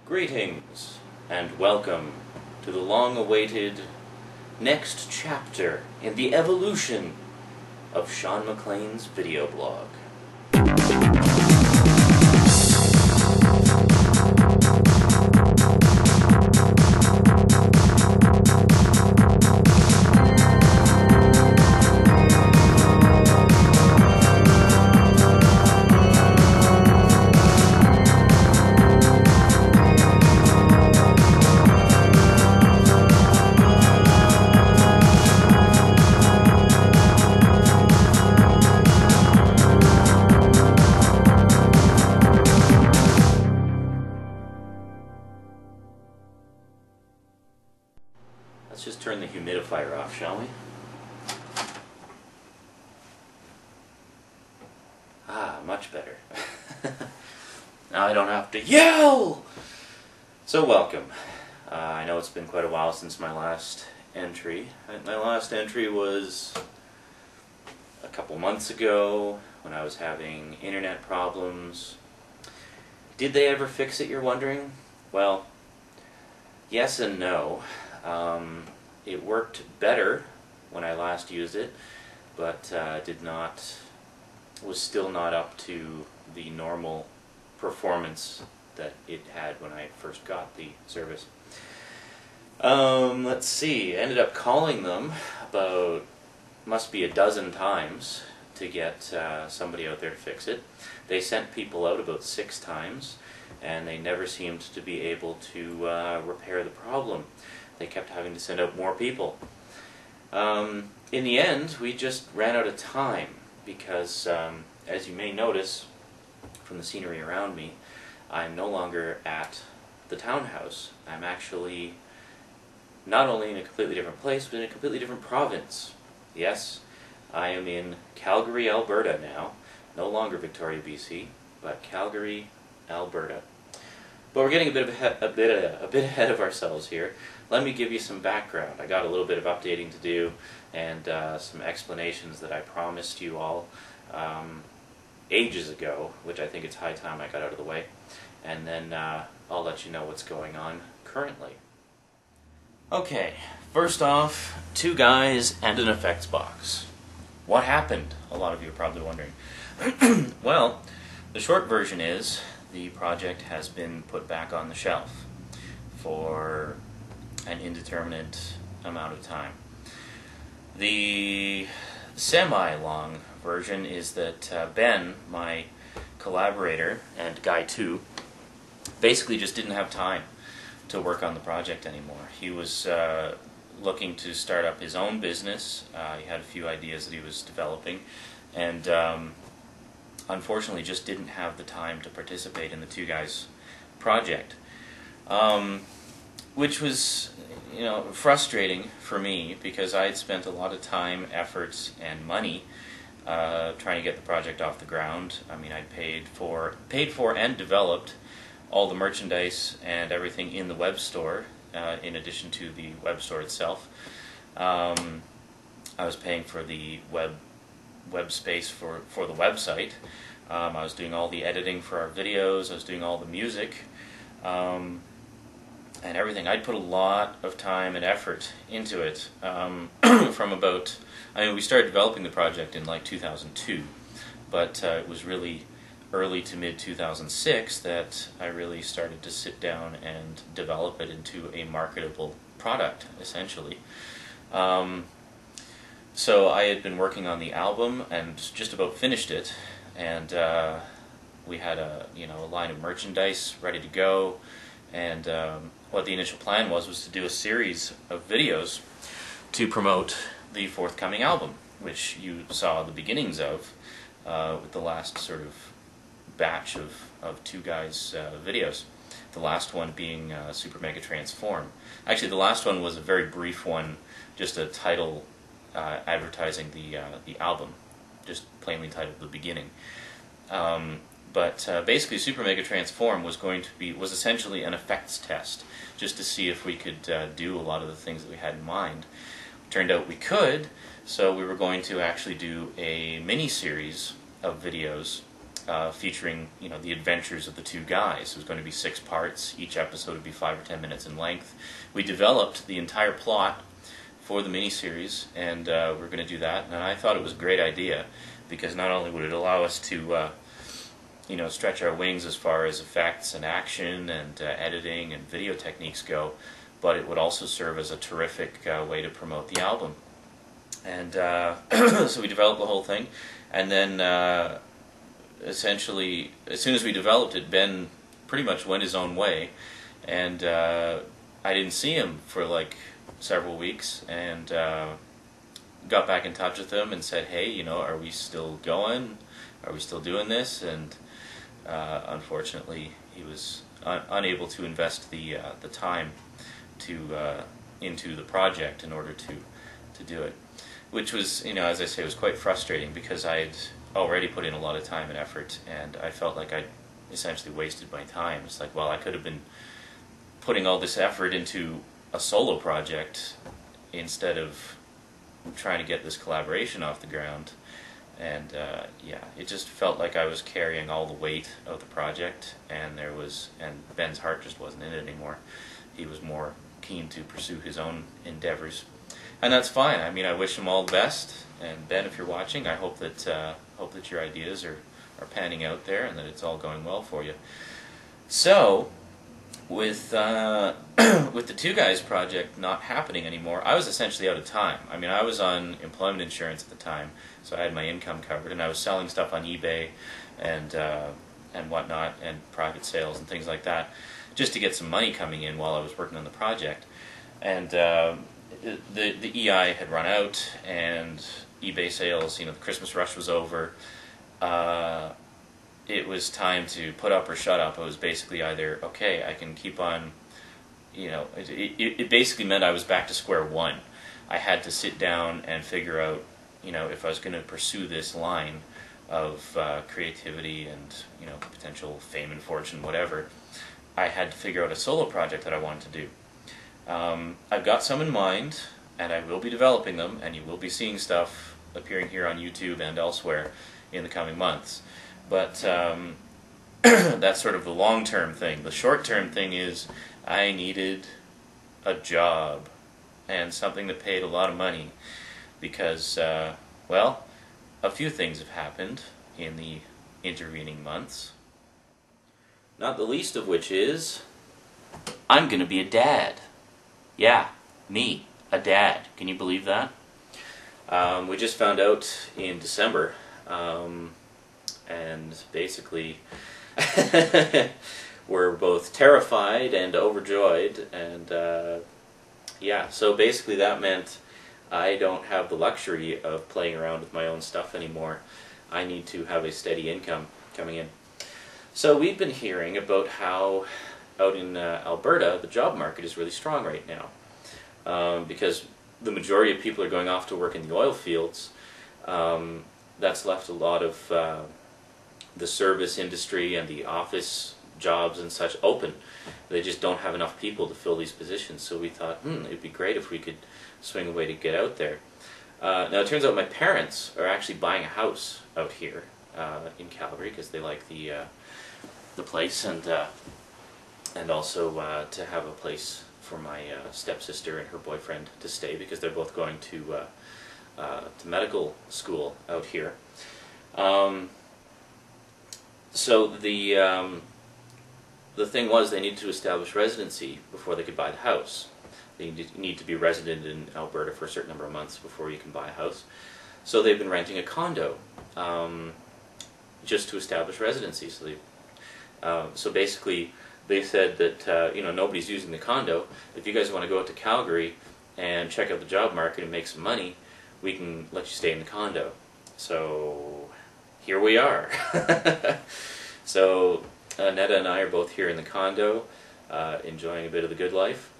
Greetings and welcome to the long-awaited next chapter in the evolution of Sean McLean's video blog. Let's just turn the humidifier off, shall we? Ah, much better. Now I don't have to yell! So welcome. I know it's been quite a while since my last entry. My last entry was a couple months ago when I was having internet problems. Did they ever fix it, you're wondering? Well, yes and no. It worked better when I last used it, but was still not up to the normal performance that it had when I first got the service. Let's see, I ended up calling them about, must be a dozen times to get somebody out there to fix it. They sent people out about 6 times, and they never seemed to be able to repair the problem. They kept having to send out more people. In the end, we just ran out of time because, as you may notice from the scenery around me, I'm no longer at the townhouse. I'm actually not only in a completely different place, but in a completely different province. Yes, I am in Calgary, Alberta now. No longer Victoria, BC, but Calgary, Alberta. But we're getting a bit ahead of ourselves here. Let me give you some background. I got a little bit of updating to do and some explanations that I promised you all ages ago, which I think it's high time I got out of the way. And then I'll let you know what's going on currently. Okay, first off, 2 guys and an effects box. What happened? A lot of you are probably wondering. Well, the short version is the project has been put back on the shelf for an indeterminate amount of time. The semi-long version is that Ben, my collaborator and guy 2, basically just didn't have time to work on the project anymore. He was looking to start up his own business. He had a few ideas that he was developing, and unfortunately just didn't have the time to participate in the 2 guys project, which was, you know, frustrating for me because I had spent a lot of time, efforts, and money trying to get the project off the ground. I mean, I paid for and developed all the merchandise and everything in the web store, in addition to the web store itself. I was paying for the web space for the website. I was doing all the editing for our videos. I was doing all the music and everything. I'd put a lot of time and effort into it from about, I mean, we started developing the project in like 2002, but it was really early to mid 2006 that I really started to sit down and develop it into a marketable product, essentially. So I had been working on the album and just about finished it, and we had a line of merchandise ready to go, and what the initial plan was to do a series of videos to promote the forthcoming album, which you saw the beginnings of with the last sort of batch of 2 guys videos. The last one being Super Mega Transform. Actually, the last one was a very brief one, just a title advertising the album, just plainly titled The Beginning. But basically, Super Mega Transform was essentially an effects test, just to see if we could do a lot of the things that we had in mind. Turned out we could, so we were going to actually do a mini-series of videos featuring, you know, the adventures of the two guys. It was going to be 6 parts. Each episode would be 5 or 10 minutes in length. We developed the entire plot for the miniseries, and we're going to do that. And I thought it was a great idea, because not only would it allow us to you know, stretch our wings as far as effects and action and editing and video techniques go, but it would also serve as a terrific way to promote the album. And so we developed the whole thing, and then essentially, as soon as we developed it, Ben pretty much went his own way, and I didn't see him for like several weeks, and got back in touch with him and said, hey, you know, are we still going? Are we still doing this? And unfortunately, he was unable to invest the time into the project in order to do it, which was, you know, as I say, was quite frustrating, because I had already put in a lot of time and effort, and I felt like I'd essentially wasted my time. It's like, well, I could have been putting all this effort into a solo project instead of trying to get this collaboration off the ground. And yeah, it just felt like I was carrying all the weight of the project, and Ben's heart just wasn't in it anymore. He was more keen to pursue his own endeavors, and that's fine. I mean, I wish him all the best. And Ben, if you're watching, I hope that your ideas are panning out there, and that it's all going well for you. So, with with the Two Guys project not happening anymore, I was essentially out of time. I mean, I was on employment insurance at the time, so I had my income covered, and I was selling stuff on eBay and whatnot, and private sales and things like that, just to get some money coming in while I was working on the project. And the EI had run out, and eBay sales, you know, the Christmas rush was over. It was time to put up or shut up. It was basically either, okay, I can keep on, you know, it basically meant I was back to square one. I had to sit down and figure out, you know, if I was going to pursue this line of creativity and, you know, potential fame and fortune, whatever, I had to figure out a solo project that I wanted to do. I've got some in mind, and I will be developing them, and you will be seeing stuff appearing here on YouTube and elsewhere in the coming months. But that's sort of the long-term thing. The short-term thing is I needed a job, and something that paid a lot of money, because, well, a few things have happened in the intervening months. Not the least of which is, I'm going to be a dad. Yeah, me, a dad. Can you believe that? We just found out in December, and basically we're both terrified and overjoyed, and yeah, so basically that meant I don't have the luxury of playing around with my own stuff anymore. I need to have a steady income coming in. So we've been hearing about how out in Alberta the job market is really strong right now, because the majority of people are going off to work in the oil fields. That's left a lot of the service industry and the office jobs and such open. They just don't have enough people to fill these positions. So we thought, it'd be great if we could swing a way to get out there. Now it turns out my parents are actually buying a house out here in Calgary, because they like the place, and also to have a place for my stepsister and her boyfriend to stay, because they're both going to medical school out here. So the thing was, they needed to establish residency before they could buy the house. They need to be resident in Alberta for a certain number of months before you can buy a house. So they've been renting a condo just to establish residency. So basically, they said that you know, nobody's using the condo. If you guys want to go out to Calgary and check out the job market and make some money, we can let you stay in the condo. So here we are. So Netta and I are both here in the condo, enjoying a bit of the good life.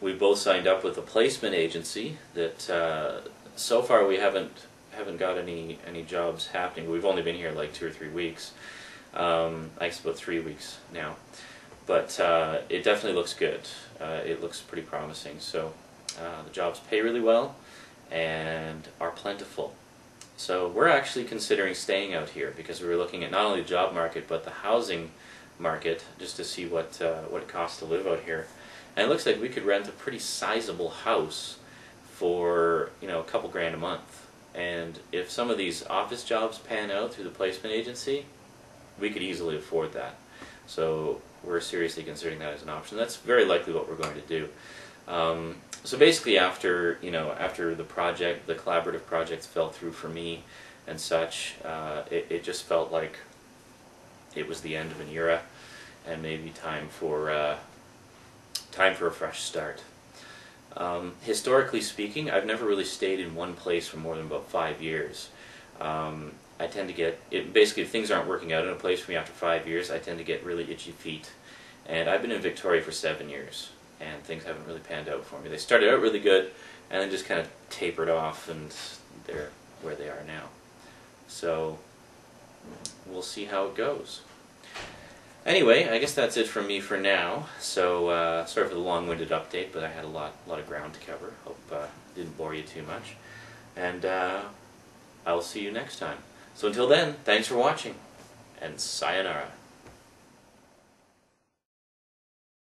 We both signed up with a placement agency that so far we haven't got any jobs happening. We've only been here like 2 or 3 weeks. I guess about 3 weeks now, but it definitely looks good. It looks pretty promising. So the jobs pay really well and are plentiful, So we're actually considering staying out here because we were looking at not only the job market but the housing market just to see what it costs to live out here. And it looks like we could rent a pretty sizable house for, you know, a couple grand a month. And if some of these office jobs pan out through the placement agency, we could easily afford that. So we're seriously considering that as an option. That's very likely what we're going to do. So basically, after the collaborative projects fell through for me and such, it just felt like it was the end of an era, and maybe time for a fresh start. Historically speaking, I've never really stayed in one place for more than about 5 years. I tend to get basically, if things aren't working out in a place for me after 5 years, I tend to get really itchy feet. And I've been in Victoria for 7 years, and things haven't really panned out for me. They started out really good, and then just kind of tapered off, and they're where they are now. So we'll see how it goes. Anyway, I guess that's it from me for now. So sorry for the long-winded update, but I had a lot of ground to cover. Hope didn't bore you too much. And I'll see you next time. So until then, thanks for watching, and sayonara.